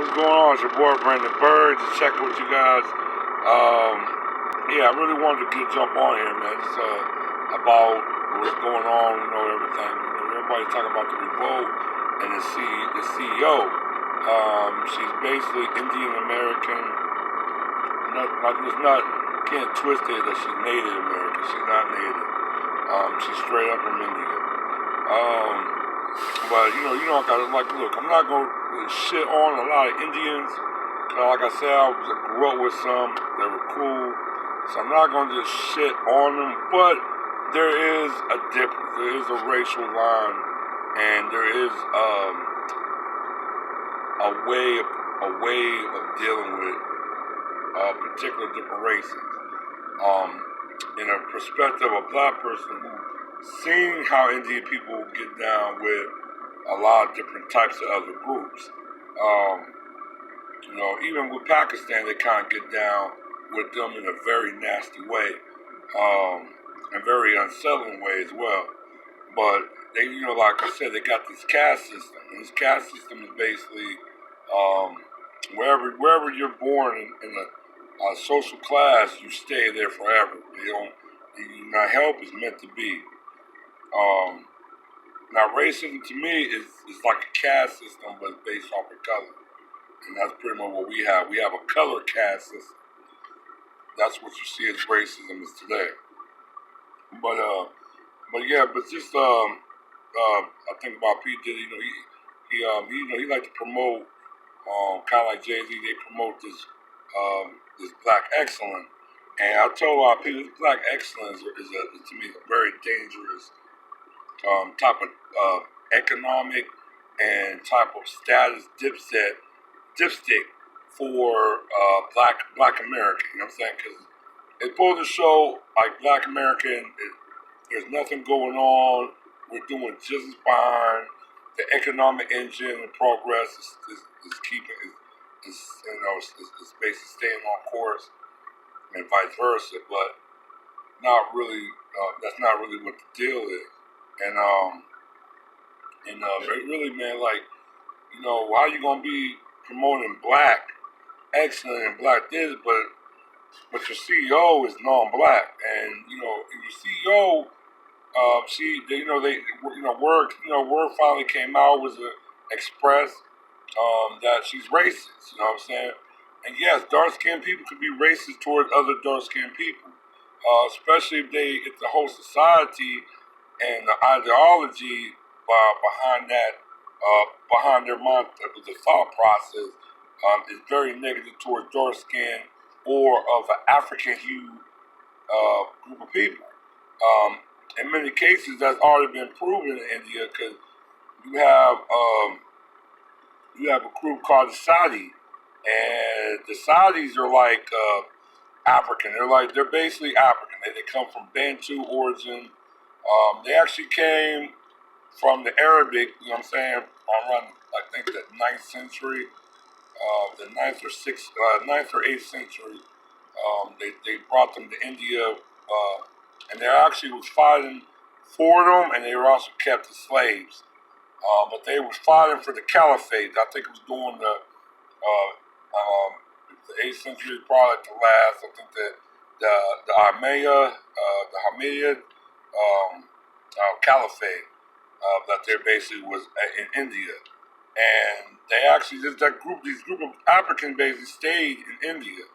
what's going on? It's your boy Brandon Bird. Just checking with you guys. Yeah, I really wanted to jump on here, man. Just about what's going on, everything. Everybody's talking about the Revolt and the CEO. She's basically Indian American. Can't twist it that she's Native American. She's not Native. She's straight up from India. But I gotta look. I'm not gonna shit on a lot of Indians. Like I said, I grew up with some. They were cool, so I'm not gonna just shit on them. But there is a difference. There is a racial line, and there is a way of dealing with particular different races. In a perspective of a black person who seen how Indian people get down with a lot of different types of other groups. Even with Pakistan, they kind of get down with them in a very nasty way, and very unsettling way as well. But they, like I said, they got this caste system, and this caste system is basically wherever you're born in a social class, you stay there forever. Now help is meant to be. Now racism to me is like a caste system, but based off of color. And that's pretty much what we have. We have a color caste system. That's what you see as racism is today. But just I think about P. Diddy. He like to promote, kind of like Jay-Z. They promote this black excellence. And I told a lot of people, this black excellence is to me a very dangerous type of economic and type of status dipstick for black American. You know what I'm saying? Because it's supposed to show like black American, there's nothing going on. We're doing just as fine. The economic engine and progress is basically staying on course, and vice versa. But not really. That's not really what the deal is. And really, man, how you gonna be promoting black excellent and black this, but your CEO is non-black, and your CEO, word finally came out was express that she's racist. You know what I'm saying? And yes, dark-skinned people could be racist towards other dark-skinned people, especially if the whole society and the ideology behind that, behind their mind, the thought process is very negative towards dark skin or of an African hue group of people. In many cases, that's already been proven in India because you have a group called the Saudi, and the Saudis are like African. They're basically African. They come from Bantu origin. They actually came from the Arabic, you know what I'm saying, around, I think, the 9th century, the 9th or 8th century. They brought them to India, and they actually was fighting for them, and they were also kept as slaves. But they was fighting for the caliphate. I think it was during the 8th century, probably the last. I think the Hamid caliphate that there basically was in India, and they actually these group of Africans basically stayed in India.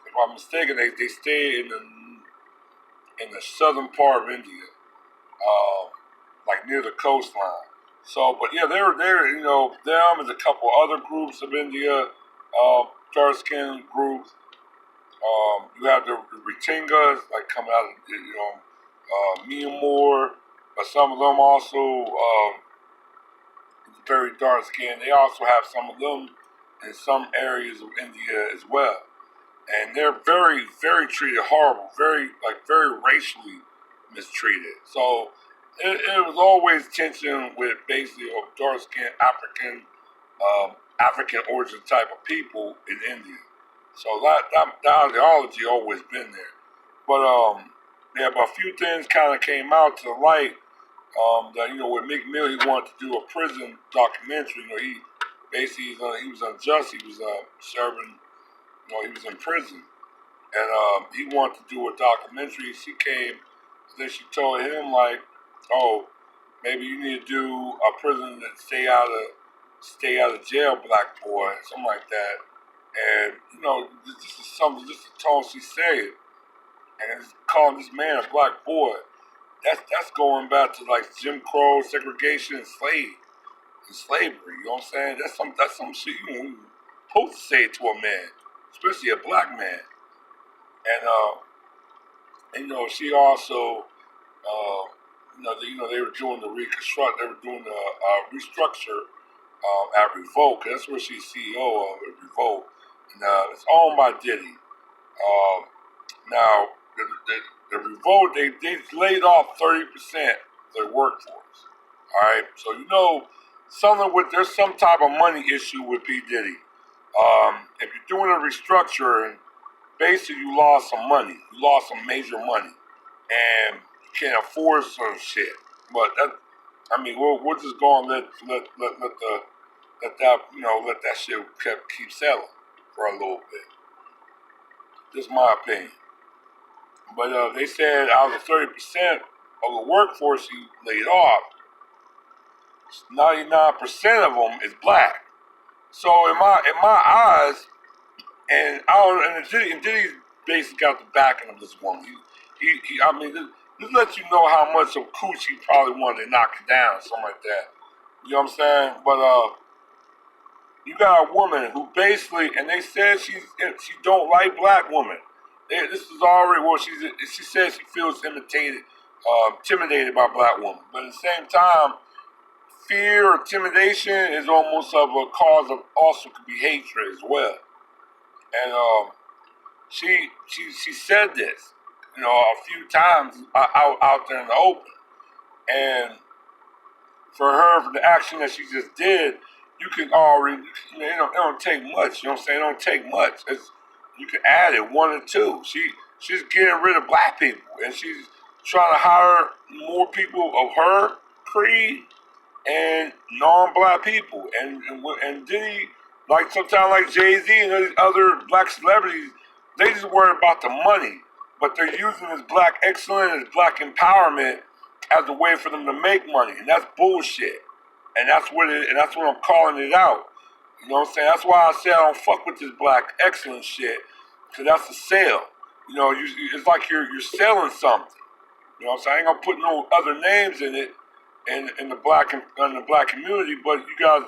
If I'm mistaken, they stayed in the southern part of India, like near the coastline. So, but yeah, they were there. Them and a couple other groups of India, dark-skinned groups. You have the Rohingyas, like coming out of Myanmar, but some of them also very dark skinned. They also have some of them in some areas of India as well, and they're very, very treated horrible, very racially mistreated. So it was always tension with basically of dark skinned African origin type of people in India. So that ideology always been there. But a few things kind of came out to the light. That with Meek Mill, he wanted to do a prison documentary. basically he was unjust. He was serving, he was in prison, and he wanted to do a documentary. She came, then she told him like, oh, maybe you need to do a prison that stay out of jail, black boy, something like that. And this is something, just the tone she said, and it's calling this man a black boy. That's going back to like Jim Crow, segregation, and slavery. You know what I'm saying? That's some shit you supposed to say to a man, especially a black man. And she also, they were doing the reconstruct, they were doing the restructure at Revolt. 'Cause that's where she's CEO of Revolt, and it's owned by Diddy. Now the Revolt, they laid off 30% of their workforce. All right, so there's some type of money issue with P Diddy. If you're doing a restructuring, basically you lost some money. You lost some major money, and you can't afford some shit. But we're just going to let that shit keep selling for a little bit. Just my opinion. But they said out of the 30% of the workforce you laid off, 99% of them is black. So in my eyes, and Diddy's basically got the backing of this woman. This lets you know how much of cooch he probably wanted to knock it down, something like that. You know what I'm saying? But you got a woman who basically, and they said she don't like black women. This is already she says she feels intimidated by black women. But at the same time, fear or intimidation is almost of a cause of also could be hatred as well. And she said this, a few times out there in the open. And for her, for the action that she just did, you can already, it don't take much. You know what I'm saying? It don't take much. You can add it, one or two. She's getting rid of black people, and she's trying to hire more people of her creed and non-black people. And Diddy, like sometimes like Jay-Z and these other black celebrities, they just worry about the money, but they're using this black excellence, this black empowerment as a way for them to make money, and that's bullshit. And that's what I'm calling it out. You know what I'm saying? That's why I say I don't fuck with this black excellence shit, because that's a sale. It's like you're selling something. You know what I'm saying? I ain't gonna put no other names in it in the black community, but you guys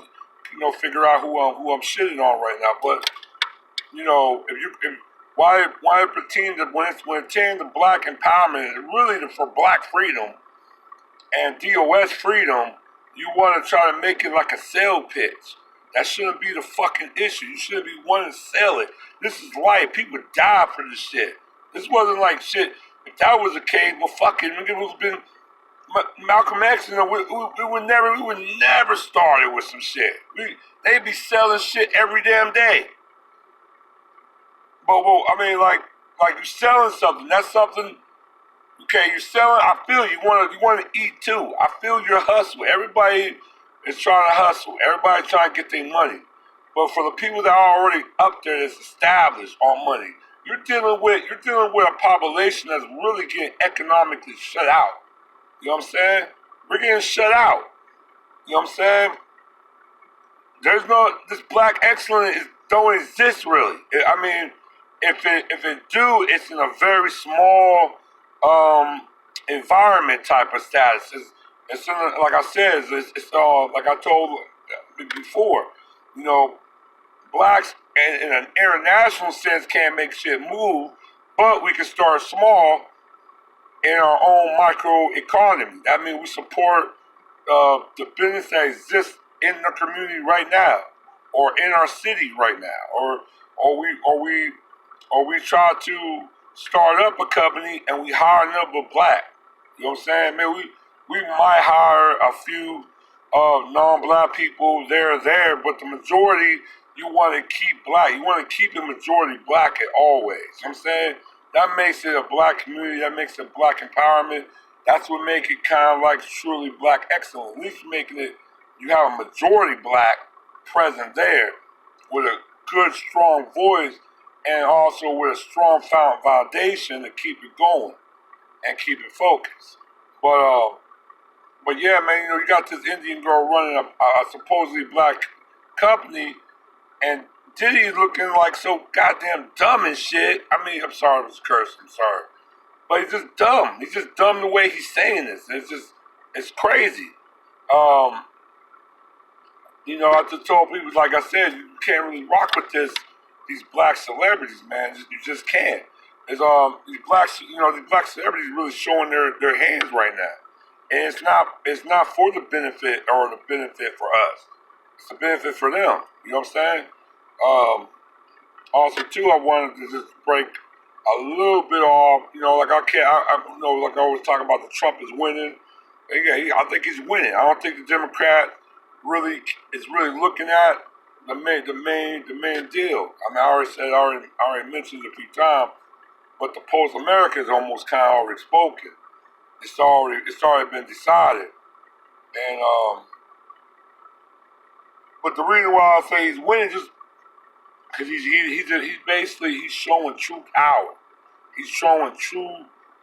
figure out who I'm shitting on right now. But why pretend that when it came to black empowerment, really for black freedom and DOS freedom, you want to try to make it like a sale pitch. That shouldn't be the fucking issue. You shouldn't be wanting to sell it. This is life. People die for this shit. This wasn't like shit. If that was the case, well, fucking, it was been Malcolm X. We would never started with some shit. They'd be selling shit every damn day. But like you're selling something. That's something. Okay, you're selling. I feel you want to eat too. I feel your hustle. Everybody is trying to hustle. Everybody's trying to get their money. But for the people that are already up there, that's established on money, you're dealing with a population that's really getting economically shut out. You know what I'm saying? We're getting shut out. You know what I'm saying? This black excellence don't exist really. If it do, it's in a very small environment type of status. It's in like I said, it's like I told before. Blacks in an international sense can't make shit move, but we can start small in our own micro economy. I mean, we support the business that exists in the community right now, or in our city right now, or we try to start up a company and we hire another black. You know what I'm saying? Man, we might hire a few non-black people there, but the majority you want to keep black. You want to keep the majority black at always. You know what I'm saying? That makes it a black community. That makes it black empowerment. That's what makes it kind of like truly black excellence. At least making it, you have a majority black present there with a good, strong voice and also with a strong foundation to keep it going and keep it focused. But yeah, man, you got this Indian girl running a supposedly black company, and Diddy's looking like so goddamn dumb and shit. I mean, I'm sorry, it was cursed. I'm sorry, but he's just dumb. He's just dumb the way he's saying this. It's crazy. Um, I just told people, like I said, you can't really rock with these black celebrities, man. You just can't. These black celebrities really showing their hands right now, and it's not for the benefit or the benefit for us. It's a benefit for them. You know what I'm saying? Also, too, I wanted to just break a little bit off. Like I can't. Like I always talk about, the Trump is winning. Yeah, I think he's winning. I don't think the Democrat really is really looking at the main deal. I mean, I already mentioned it a few times, but the post America is almost kind of already spoken. It's already been decided, and but the reason why I say he's winning just because he's showing true power. He's showing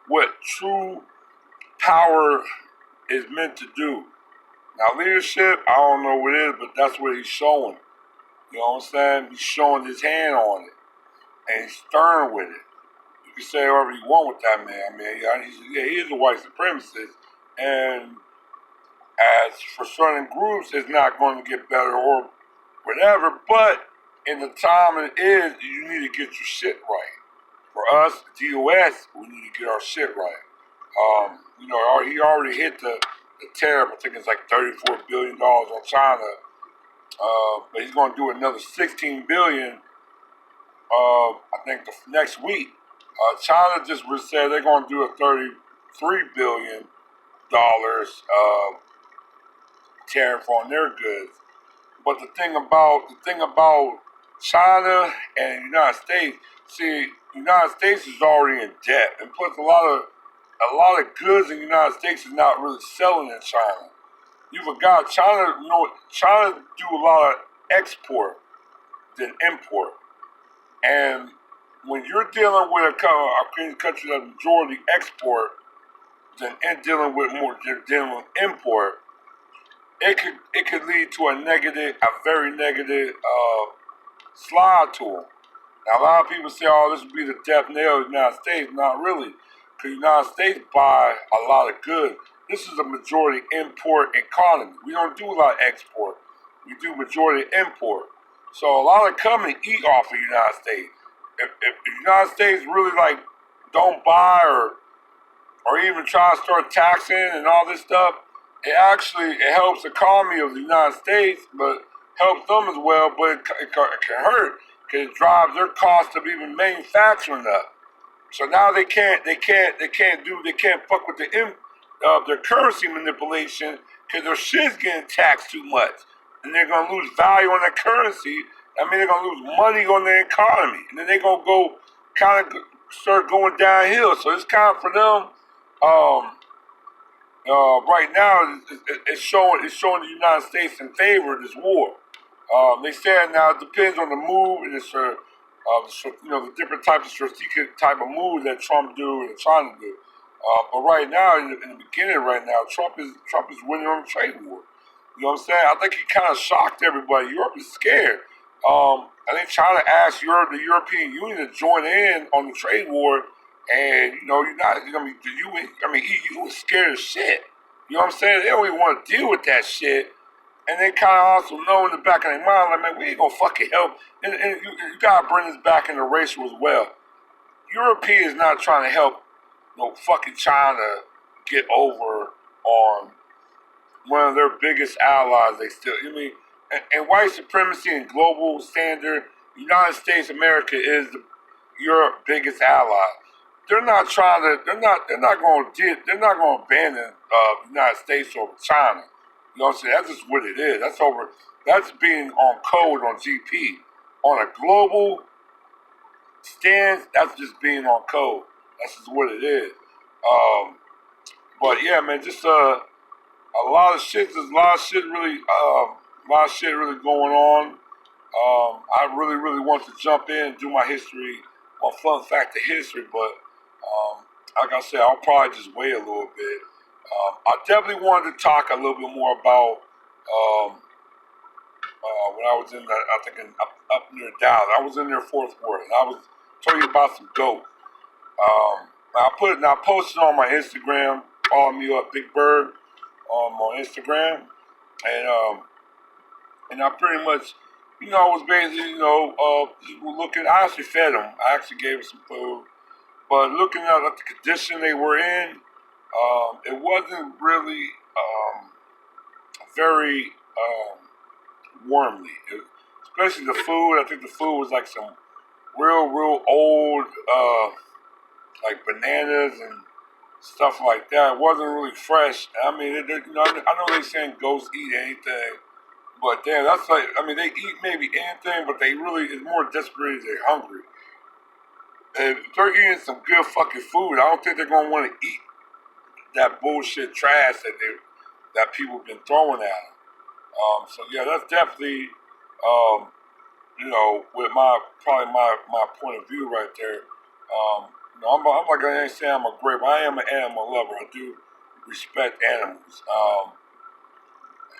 what true power is meant to do. Now, leadership, I don't know what it is, but that's what he's showing. You know what I'm saying? He's showing his hand on it, and he's stern with it. You can say whatever you want with that man. I mean, he is a white supremacist, and as for certain groups, it's not going to get better or whatever. But in the time it is, you need to get your shit right. For us, DOS, we need to get our shit right. He already hit the tariff. I think it's like $34 billion on China, but he's going to do another $16 billion. I think the next week. China just said they're going to do a $33 billion tariff on their goods. But the thing about China and the United States, see, the United States is already in debt, and plus a lot of goods in the United States is not really selling in China. You forgot China do a lot of export than import, and when you're dealing with a country that's majority export than dealing with import, it could lead to a very negative slide to them. Now, a lot of people say, "Oh, this would be the death knell of the United States." Not really, because the United States buy a lot of goods. This is a majority import economy. We don't do a lot of export. We do majority import. So a lot of companies eat off of the United States. If the United States really don't buy or even try to start taxing and all this stuff, it helps the economy of the United States, but helps them as well. But it can hurt because it drives their cost of even manufacturing up. So now they can't fuck with their currency manipulation because their shit's getting taxed too much, and they're gonna lose value on their currency. I mean, they're gonna lose money on their economy, and then they're gonna go kind of start going downhill. So it's kind of for them. Right now, it's showing the United States in favor of this war. They said now it depends on the move and the different types of strategic type of moves that Trump do and China do. But right now, in the beginning, right now, Trump is winning on the trade war. You know what I'm saying? I think he kind of shocked everybody. Europe is scared. I think China asked the European Union to join in on the trade war, and you're not. The UN, EU is scared as shit. You know what I'm saying? They don't even want to deal with that shit. And they kind of also know in the back of their mind, like, man, we ain't gonna fucking help. And you gotta bring this back into racial as well. Europeans not trying to help fucking China get over on one of their biggest allies. And white supremacy and global standard, United States, America is Europe's biggest ally. They're not going to abandon the United States over China. You know what I'm saying? That's just what it is. That's being on code on GP. On a global stance, that's just being on code. That's just what it is. But yeah, man, just a lot of shit. There's a lot of shit really a lot of shit really going on. I really want to jump in and do my history, my fun fact of history, but like I said, I'll probably just wait a little bit. I definitely wanted to talk a little bit more about um, when I was in, I think up near Dallas. I was in their fourth ward, and I was telling you about some dope. I posted on my Instagram. Follow me up, Big Bird, on Instagram, and I pretty much, was basically, looking. I actually fed them. I actually gave them some food, but looking at the condition they were in, it wasn't really very warmly. Especially the food. I think the food was like some real old, like bananas and stuff like that. It wasn't really fresh. I mean, I know they saying ghosts eat anything, but damn, that's like, I mean, they eat maybe anything, but they really is more desperate. They're hungry. And if they're eating some good fucking food, I don't think they're gonna want to eat that bullshit trash that people have been throwing at them. So yeah, that's definitely, um, with my point of view right there. I'm not gonna say I'm a great, but I am an animal lover. I do respect animals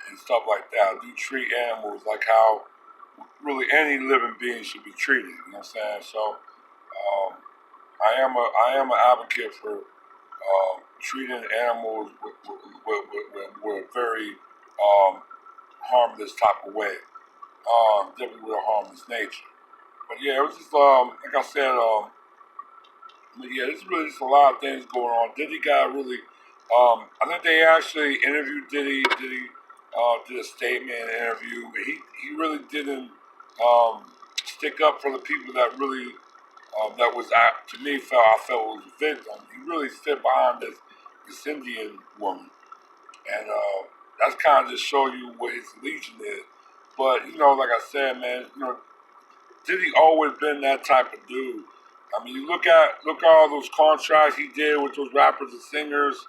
and stuff like that. I do treat animals like how really any living being should be treated. You know what I'm saying? So I am an advocate for treating animals with a very harmless type of way. Definitely with a harmless nature. But yeah, it was just like I said, but yeah, there's really just a lot of things going on. Diddy got really, I think they actually interviewed Diddy. Diddy did a statement interview. He really didn't stick up for the people that really that was to me I felt was a victim. He really stood behind this Indian woman, and that's kind of just show you what his legion is. But like I said, man, Diddy always been that type of dude. I mean, you look at all those contracts he did with those rappers and singers.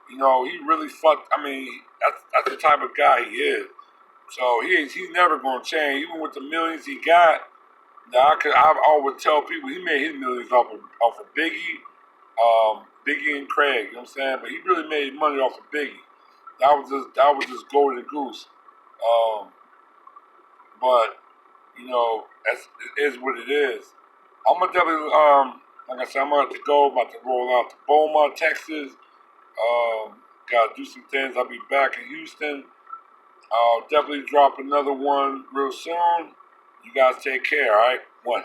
He really fucked. I mean, that's the type of guy he is. So he's never gonna change, even with the millions he got. Now I always tell people he made his millions off of Biggie and Craig. You know what I'm saying? But he really made money off of Biggie. That was just golden goose. Um, but that's it is what it is. I'm gonna definitely like I said, I'm gonna have to go. I'm about to roll out to Beaumont, Texas. Gotta do some things. I'll be back in Houston. I'll definitely drop another one real soon. You guys take care, alright? One.